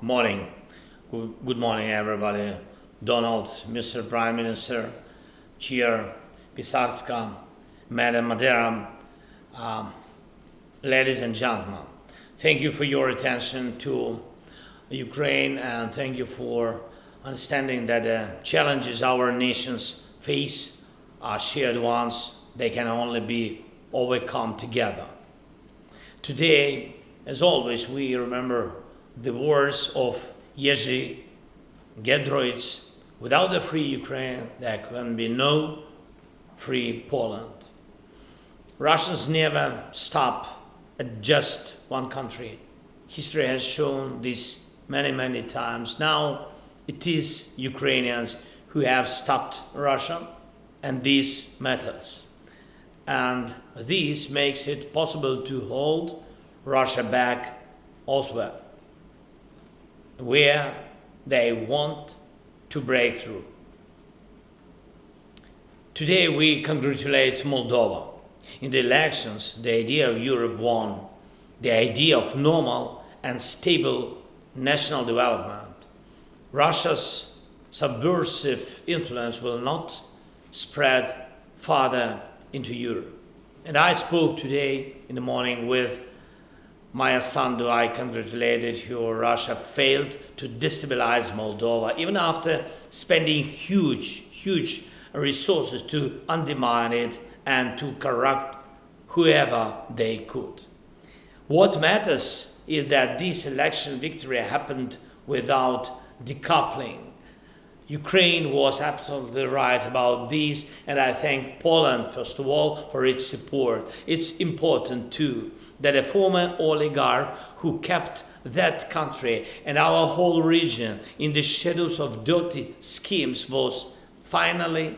Morning. Good morning, everybody. Donald, Mr. Prime Minister, Chair Pisarska, Madam Madera, ladies and gentlemen. Thank you for your attention to Ukraine, and thank you for understanding that the challenges our nations face are shared ones. They can only be overcome together. Today, as always, we remember the words of Jerzy Giedroyc: without a free Ukraine, there can be no free Poland. Russians never stop at just one country. History has shown this many times. Now it is Ukrainians who have stopped Russia, and this matters. And this makes it possible to hold Russia back elsewhere, where they want to break through. Today we congratulate Moldova. In the elections, the idea of Europe won, the idea of normal and stable national development. Russia's subversive influence will not spread farther into Europe. And I spoke today in the morning with Maya Sandu. I congratulated her. Russia failed to destabilize Moldova, even after spending huge resources to undermine it and to corrupt whoever they could. What matters is that this election victory happened without decoupling. Ukraine was absolutely right about this, and I thank Poland, first of all, for its support. It's important, too, that a former oligarch who kept that country and our whole region in the shadows of dirty schemes was finally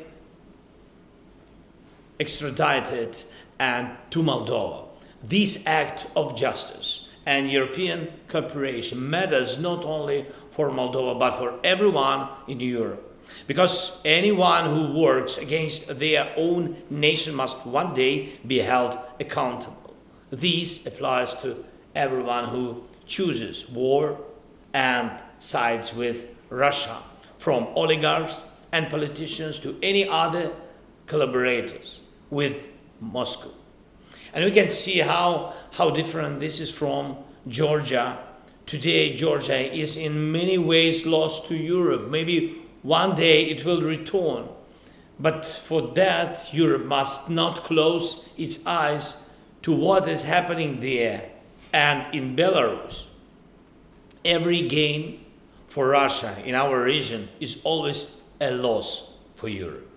extradited and to Moldova. This act of justice and European cooperation matters not only for Moldova but for everyone in Europe, because anyone who works against their own nation must one day be held accountable. This applies to everyone who chooses war and sides with Russia, from oligarchs and politicians to any other collaborators with Moscow. And we can see how different this is from Georgia. Today, Georgia is in many ways lost to Europe. Maybe one day it will return. But for that, Europe must not close its eyes to what is happening there and in Belarus. Every gain for Russia in our region is always a loss for Europe.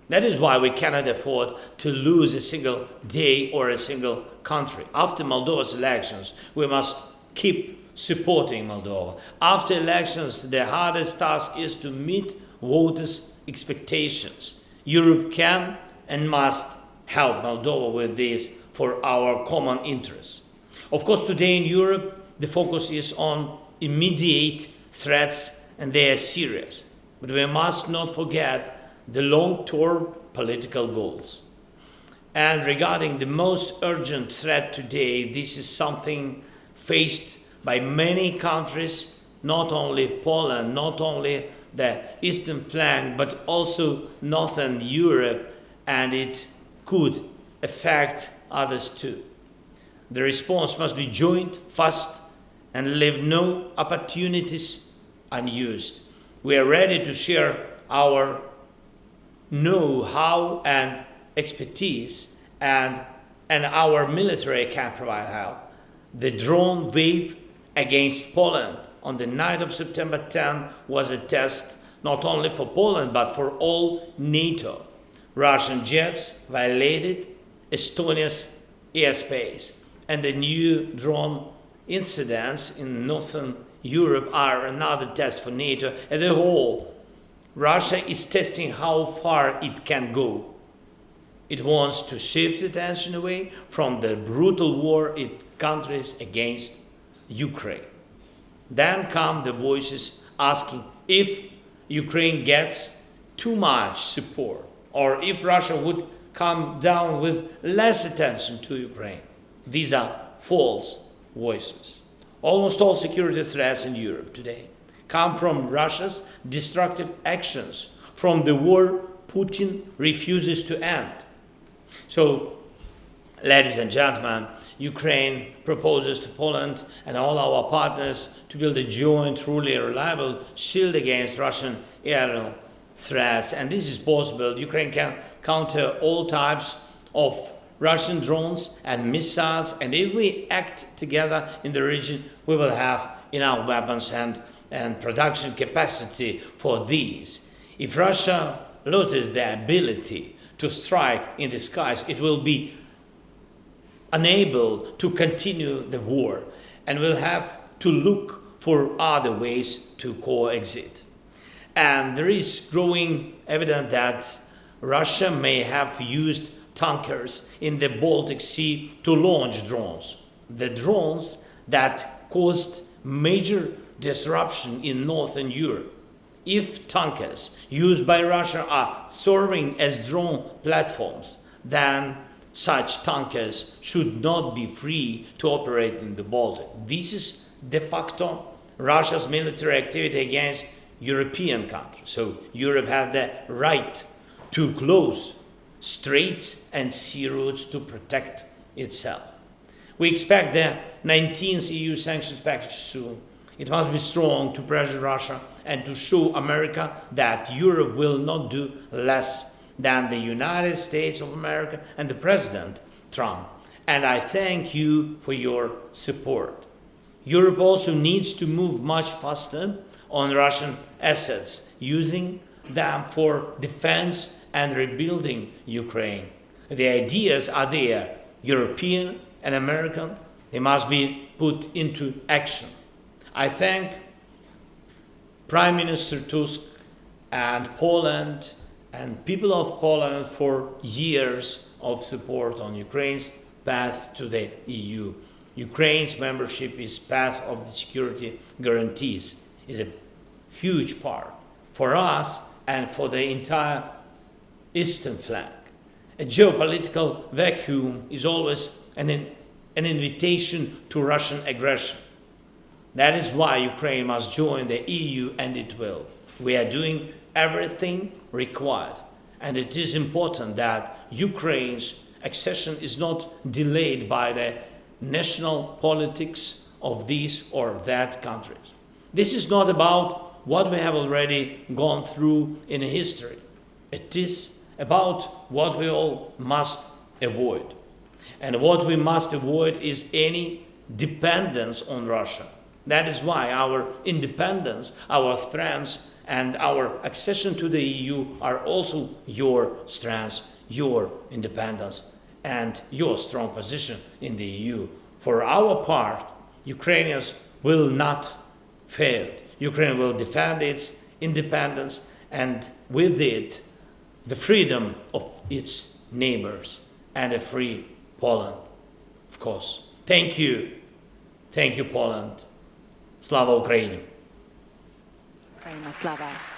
That is why we cannot afford to lose a single day or a single country. After Moldova's elections, we must keep supporting Moldova. After elections, the hardest task is to meet voters' expectations. Europe can and must help Moldova with this for our common interests. Of course, today in Europe, the focus is on immediate threats, and they are serious. But we must not forget the long-term political goals. And regarding the most urgent threat today, this is something faced by many countries, not only Poland, not only the eastern flank, but also northern Europe, and it could affect others too. The response must be joint, fast, and leave no opportunities unused. We are ready to share our know-how and expertise, and our military can provide help. The drone wave against Poland on the night of September 10 was a test not only for Poland but for all NATO. Russian jets violated Estonia's airspace, and the new drone incidents in northern Europe are another test for NATO as a whole. Russia is testing how far it can go. It wants to shift attention away from the brutal war it countries against Ukraine. Then come the voices asking if Ukraine gets too much support, or if Russia would come down with less attention to Ukraine. These are false voices. Almost all security threats in Europe today come from Russia's destructive actions, from the war Putin refuses to end. So, ladies and gentlemen, Ukraine proposes to Poland and all our partners to build a joint, truly reliable shield against Russian aerial threats. And this is possible. Ukraine can counter all types of Russian drones and missiles. And if we act together in the region, we will have enough weapons and production capacity for these. If Russia loses the ability to strike in the skies, it will be unable to continue the war and will have to look for other ways to coexist. And there is growing evidence that Russia may have used tankers in the Baltic Sea to launch drones. The drones that caused major disruption in Northern Europe. If tankers used by Russia are serving as drone platforms, then such tankers should not be free to operate in the Baltic. This is de facto Russia's military activity against European countries. So Europe has the right to close straits and sea routes to protect itself. We expect the 19th EU sanctions package soon. It must be strong to pressure Russia and to show America that Europe will not do less than the United States of America and the President Trump. And I thank you for your support. Europe also needs to move much faster on Russian assets, using them for defense and rebuilding Ukraine. The ideas are there, European and American. They must be put into action. I thank Prime Minister Tusk and Poland and people of Poland for years of support on Ukraine's path to the EU. Ukraine's membership is path of the security guarantees is a huge part for us and for the entire eastern flank. A geopolitical vacuum is always an invitation to Russian aggression. That is why Ukraine must join the EU, and it will. We are doing everything required, and it is important that Ukraine's accession is not delayed by the national politics of these or that countries. This is not about what we have already gone through in history. It is about what we all must avoid. And what we must avoid is any dependence on Russia. That is why our independence, our strengths, and our accession to the EU are also your strengths, your independence, and your strong position in the EU. For our part, Ukrainians will not fail. Ukraine will defend its independence and with it the freedom of its neighbors and a free Poland, of course. Thank you. Thank you, Poland. Slava Ukraini. Ukraina, slava.